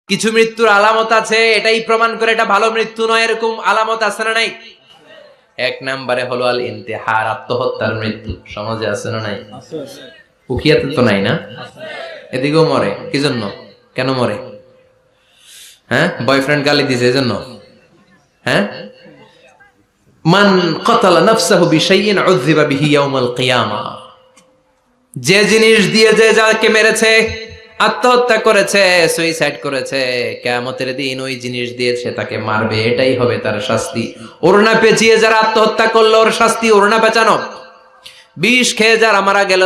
কিছু মৃত্যুর আলামত আছে, এটাই প্রমাণ করে এটা ভালো মৃত্যু নয়, এরকম আলামত আছে না নাই? এক নম্বরে হলো আল ইন্তেহার, আত্মহত্যার মৃত্যু। সমাজে আছে না নাই? উখিয়াতে তো নাই না? এদিকেও মরে, কি জন্য? কেন মরে? হ্যাঁ, বয়ফ্রেন্ড গালি দিয়েছে এজন্য? হ্যাঁ, মান কাতালা নাফসাহু বিশাইইন উযযিবা বিহি ইয়াউমাল কিয়ামা। যে জিনিস দিয়ে যে যাকে মেরেছে, আত্মহত্যা করেছে, সুইসাইড করেছে, কিয়ামতের দিন ওই জিনিস দিয়ে সে তাকে মারবে, এটাই হবে তার শাস্তি। ওড়না পেঁচিয়ে যারা আত্মহত্যা করলো ওর শাস্তি ওড়না পেঁচানো। বিষ খেয়ে যারা মারা গেল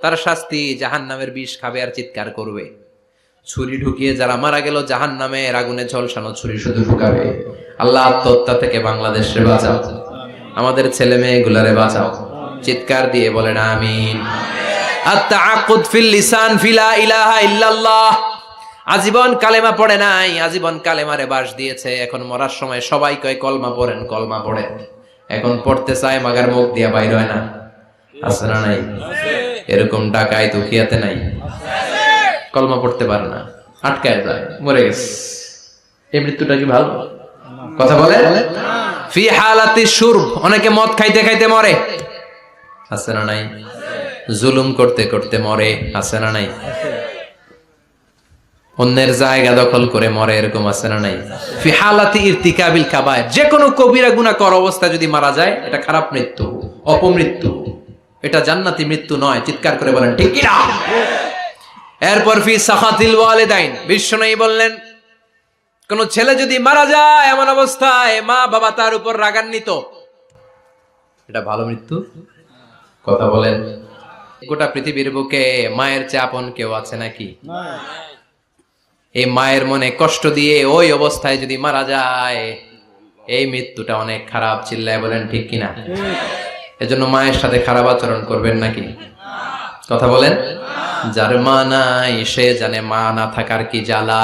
তার শাস্তি জাহান্নামের বিষ খাবে আর চিৎকার করবে। ছুরি ঢুকিয়ে যারা মারা গেল জাহান্নামের আগুনে ঝলসানো ছুরি শুধু ঢুকাবে। আল্লাহ আত্মহত্যা থেকে বাংলাদেশে বাঁচাও, আমাদের ছেলে মেয়েগুলারে বাঁচাও। চিৎকার দিয়ে বলেন আমিন। আত-তাআক্কুদ ফিল লিসান ফিলা ইলাহা ইল্লাল্লাহ। আজীবন কালেমা পড়ে নাই, আজীবন কালেমারে বাস দিয়েছে, এখন মরার সময় সবাই কয় কলমা পড়েন, কলমা পড়েন। এখন পড়তে চায় মাগার মুখ দিয়া বাইর হয় না। আছে না নাই? এরকম ডাকায় দুখিয়াতে নাই? কলমা পড়তে পারে না, আটকায় যায়, মরে গেছে। এই মৃত্যুটা কি ভালো? কথা বলে ফি হালাতি শুরব, অনেকে মদ খাইতে খাইতে মরে। আছে না নাই? জুলুম করতে করতে মরে। আছে না নাই? অন্যের জায়গা দখল করে মরে, এরকম আছে না নাই? ফি হালাতি ইরতিকাবিল কাবায়ের, যে কোনো কবিরা গুনাহ কর অবস্থা যদি মারা যায় এটা খারাপ মৃত্যু, অপমৃত্যু, এটা জান্নাতি মৃত্যু নয়। চিৎকার করে বলেন ঠিক কি না? এরপর ফি সাখাতিল ওয়ালিদাইন, বিশ্বনবী বললেন কোন ছেলে যদি মারা যায় এমন অবস্থায় মা বাবা তার উপর রাগান্বিত, এটা ভালো মৃত্যু? কথা বলেন। গোটা পৃথিবীর বুকে মায়ের চেয়ে আপন কেউ আছে নাকি? এই মায়ের মনে কষ্ট দিয়ে ওই অবস্থায় যদি মারা যায় এই মৃত্যুটা অনেক খারাপ। চিল্লায় বলেন ঠিক কিনা? এজন্য মায়ের সাথে খারাপ আচরণ করবেন নাকি? কথা বলেন। যার মা নাই সে জানে মা না থাকার কি জ্বালা,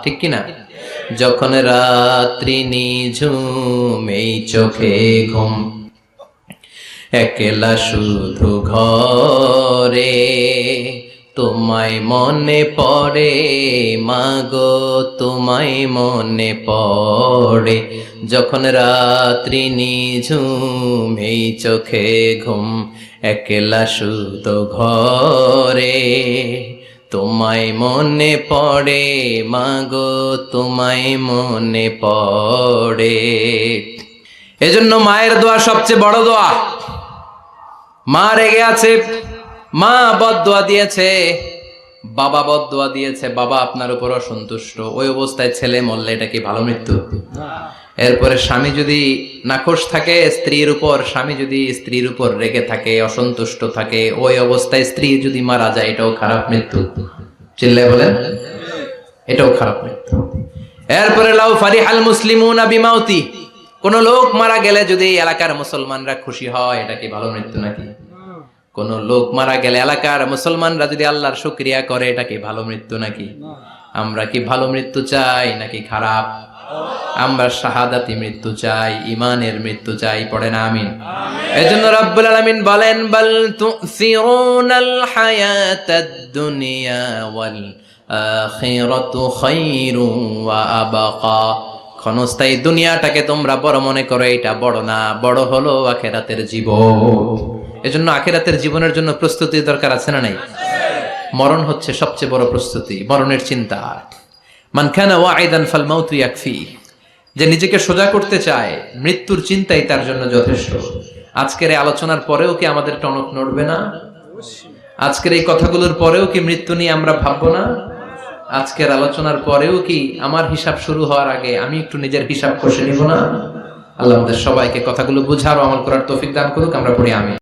ঠিক কিনা? যখন রাত্রি নিঝুম এই চোখে ঘুম, একলা শুধু ঘরে তোমায় মনে পড়ে মাগো, তোমায় মনে পড়ে। যখন রাত্রি নিঝুম এই চোখে ঘুম, একলা শুধু ঘরে তোমায় মনে পড়ে মাগো, তোমায় মনে পড়ে। এজন্য মায়ের দোয়া সবচেয়ে বড় দোয়া। মা রেগে আছে, মা বদদোয়া দিয়েছে, বাবা বদদোয়া দিয়েছে, বাবা আপনার উপর অসন্তুষ্ট, ওই অবস্থায় ছেলে মরলে এটা কি ভালো মৃত্যু? এরপরে স্বামী যদি নাখোশ থাকে স্ত্রীর উপর, স্বামী যদি স্ত্রীর উপর রেগে থাকে, অসন্তুষ্ট থাকে, ওই অবস্থায় স্ত্রী যদি মারা যায় এটাও খারাপ মৃত্যু। চিল্লায় বলেন এটাও খারাপ মৃত্যু। এরপরে লাউ ফারিহাল মুসলিমুনা বিমাউতি, কোন লোক মারা গেলে যদি এলাকার মুসলমানরা খুশি হয় এটা কি ভালো মৃত্যু নাকি? কোন লোক মারা গেলে এলাকার মুসলমানরা যদি আল্লাহর শুকরিয়া করে এটা কি ভালো মৃত্যু নাকি? আমরা কি ভালো মৃত্যু চাই নাকি খারাপ? আমরা শাহাদাতি মৃত্যু চাই, ঈমানের মৃত্যু চাই। পড়েন আমিন। এজন্য রব্বুল আলামিন বলেন বাল তুসিরুনাল হায়াতাদ দুনিয়া ওয়াল আখিরাতু খায়রুন ওয়া আবকা। ক্ষণস্থায়ী দুনিয়াটাকে তোমরা বড় মনে করো, এটা বড় না, বড় হলো আখিরাতের জীবন। এজন্য আখিরাতের জীবনের জন্য প্রস্তুতির দরকার আছে না নাই? মরণ হচ্ছে সবচেয়ে বড় প্রস্তুতি, মরণের চিন্তা। মান কানা ওয়াইদান ফাল মাউতু ইয়াকফি, যে নিজেকে সোজা করতে চায় মৃত্যুর চিন্তাই তার জন্য যথেষ্ট। আজকের এই আলোচনার পরেও কি আমাদের টনক নড়বে না? আজকের এই কথাগুলোর পরেও কি মৃত্যু নিয়ে আমরা ভাববো না? আজকের আলোচনার পরেও কি আমার হিসাব শুরু হওয়ার আগে আমি একটু নিজের হিসাব কষে নিব না? আল্লাহ আমাদের সবাইকে কথাগুলো বুঝার ও আমল করার তৌফিক দান করুক। আমরা পড়ি আমিন।